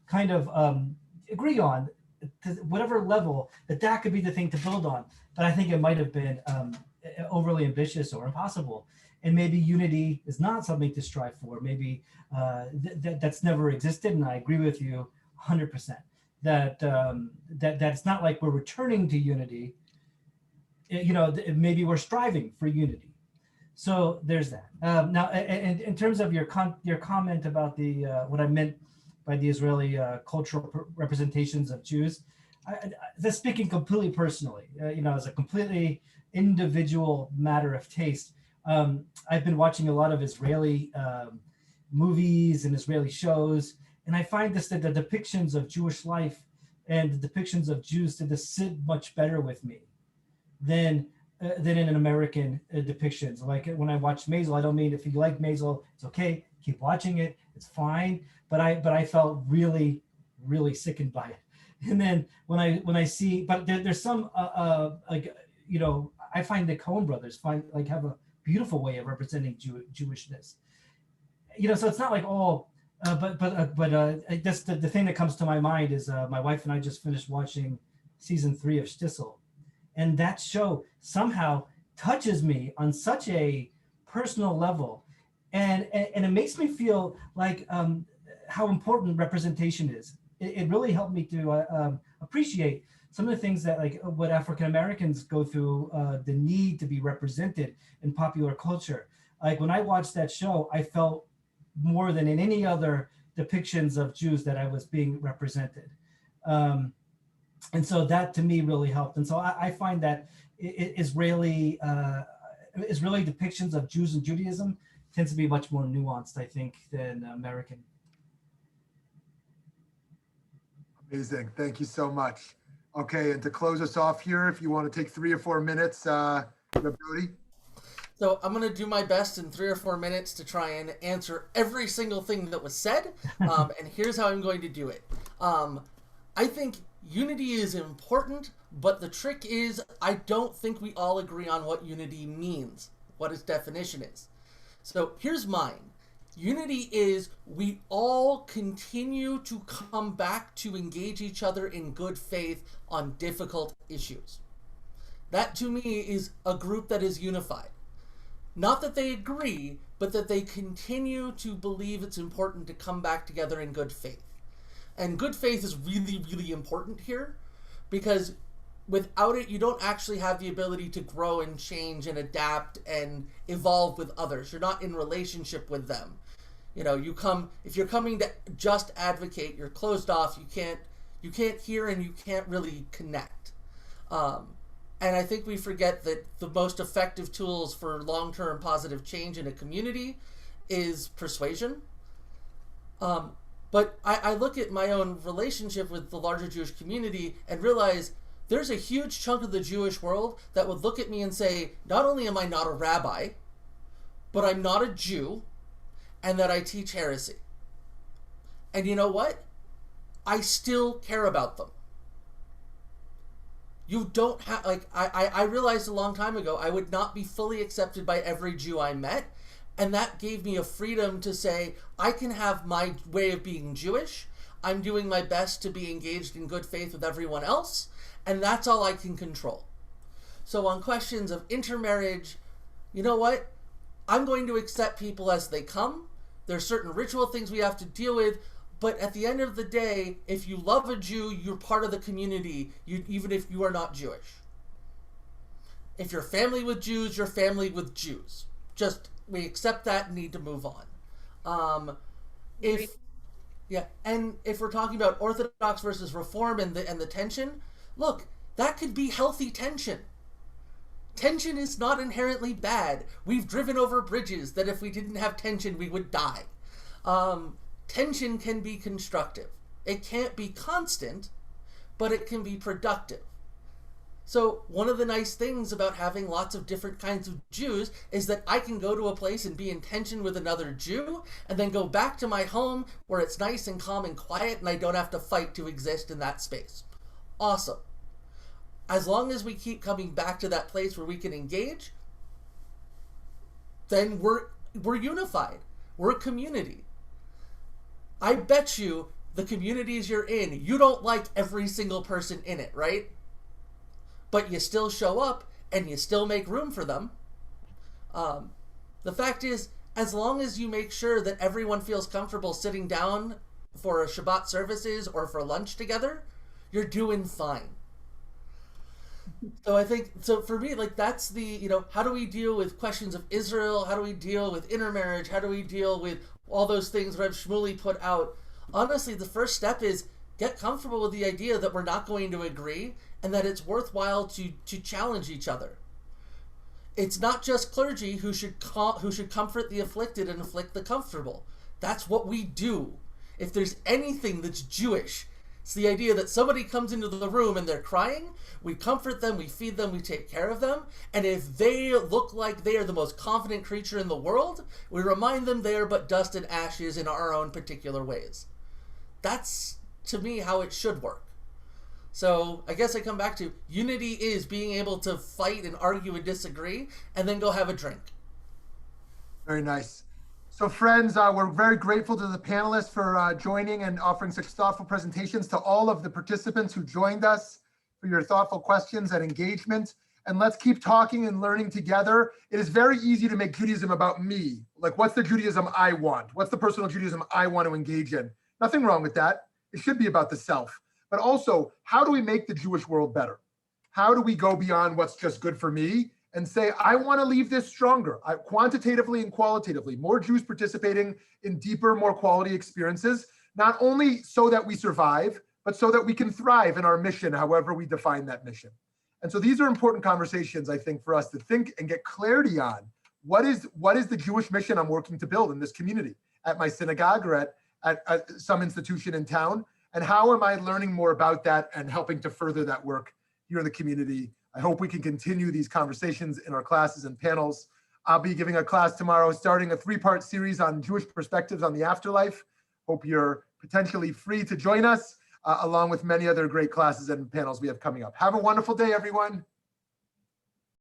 kind of agree on, to whatever level, that could be the thing to build on. But I think it might have been overly ambitious or impossible. And maybe unity is not something to strive for. Maybe that's never existed. And I agree with you 100% that it's not like we're returning to unity. Maybe we're striving for unity. So there's that. Now, and in terms of your comment about the what I meant by the Israeli cultural representations of Jews, that's speaking completely personally. As a completely individual matter of taste. I've been watching a lot of Israeli movies and Israeli shows, and I find that the depictions of Jewish life and the depictions of Jews to sit much better with me than in an American depictions. Like when I watch Maisel, I don't mean if you like Maisel, it's okay, keep watching it, it's fine. But I felt really, really sickened by it. And then when I see, but there's some I find the Coen brothers have a beautiful way of representing Jewishness. So it's not like all. But that's the thing that comes to my mind is my wife and I just finished watching season 3 of Shtisel, and that show somehow touches me on such a personal level, and it makes me feel like how important representation is. It really helped me to appreciate some of the things that what African Americans go through, the need to be represented in popular culture. Like when I watched that show, I felt more than in any other depictions of Jews that I was being represented. And so that to me really helped. And so I find that Israeli depictions of Jews and Judaism tends to be much more nuanced, I think, than American. Amazing. Thank you so much. Okay, and to close us off here, if you want to take 3 or 4 minutes, Brodie. So I'm going to do my best in 3 or 4 minutes to try and answer every single thing that was said. And here's how I'm going to do it. I think unity is important, but the trick is I don't think we all agree on what unity means, what its definition is. So here's mine. Unity is we all continue to come back to engage each other in good faith on difficult issues. That to me is a group that is unified. Not that they agree, but that they continue to believe it's important to come back together in good faith. And good faith is really, really important here, because without it, you don't actually have the ability to grow and change and adapt and evolve with others. You're not in relationship with them. You know, if you're coming to just advocate, you're closed off. You can't hear and you can't really connect. And I think we forget that the most effective tools for long-term positive change in a community is persuasion. But I look at my own relationship with the larger Jewish community and realize there's a huge chunk of the Jewish world that would look at me and say, not only am I not a rabbi, but I'm not a Jew, and that I teach heresy. And you know what? I still care about them. You don't have, like, I realized a long time ago I would not be fully accepted by every Jew I met, and that gave me a freedom to say, I can have my way of being Jewish, I'm doing my best to be engaged in good faith with everyone else, and that's all I can control. So on questions of intermarriage, you know what? I'm going to accept people as they come. There's certain ritual things we have to deal with, but at the end of the day, if you love a Jew, you're part of the community, even if you are not Jewish. If you're family with Jews, you're family with Jews. Just, we accept that and need to move on. And if we're talking about Orthodox versus Reform and the tension, look, that could be healthy tension. Tension is not inherently bad. We've driven over bridges that if we didn't have tension, we would die. Tension can be constructive. It can't be constant, but it can be productive. So one of the nice things about having lots of different kinds of Jews is that I can go to a place and be in tension with another Jew, and then go back to my home where it's nice and calm and quiet, and I don't have to fight to exist in that space. Awesome. As long as we keep coming back to that place where we can engage, then we're unified. We're a community. I bet you the communities you're in, you don't like every single person in it, right? But you still show up and you still make room for them. The fact is, as long as you make sure that everyone feels comfortable sitting down for a Shabbat services or for lunch together, you're doing fine. So I think, so for me, like, that's the, how do we deal with questions of Israel? How do we deal with intermarriage? How do we deal with all those things Reb Shmuley put out? Honestly, the first step is get comfortable with the idea that we're not going to agree and that it's worthwhile to challenge each other. It's not just clergy who should comfort the afflicted and afflict the comfortable. That's what we do. If there's anything that's Jewish, it's the idea that somebody comes into the room and they're crying, we comfort them, we feed them, we take care of them, and if they look like they are the most confident creature in the world, we remind them they are but dust and ashes in our own particular ways. That's, to me, how it should work. So I guess I come back to unity is being able to fight and argue and disagree and then go have a drink. Very nice. So friends, we're very grateful to the panelists for joining and offering such thoughtful presentations, to all of the participants who joined us for your thoughtful questions and engagement. And let's keep talking and learning together. It is very easy to make Judaism about me. Like, what's the Judaism I want? What's the personal Judaism I want to engage in? Nothing wrong with that. It should be about the self. But also, how do we make the Jewish world better? How do we go beyond what's just good for me and say, I want to leave this stronger, quantitatively and qualitatively, more Jews participating in deeper, more quality experiences, not only so that we survive, but so that we can thrive in our mission, however we define that mission. And so these are important conversations, I think, for us to think and get clarity on. What is the Jewish mission I'm working to build in this community, at my synagogue or at some institution in town? And how am I learning more about that and helping to further that work here in the community? I hope we can continue these conversations in our classes and panels. I'll be giving a class tomorrow, starting a 3-part series on Jewish perspectives on the afterlife. Hope you're potentially free to join us, along with many other great classes and panels we have coming up. Have a wonderful day, everyone.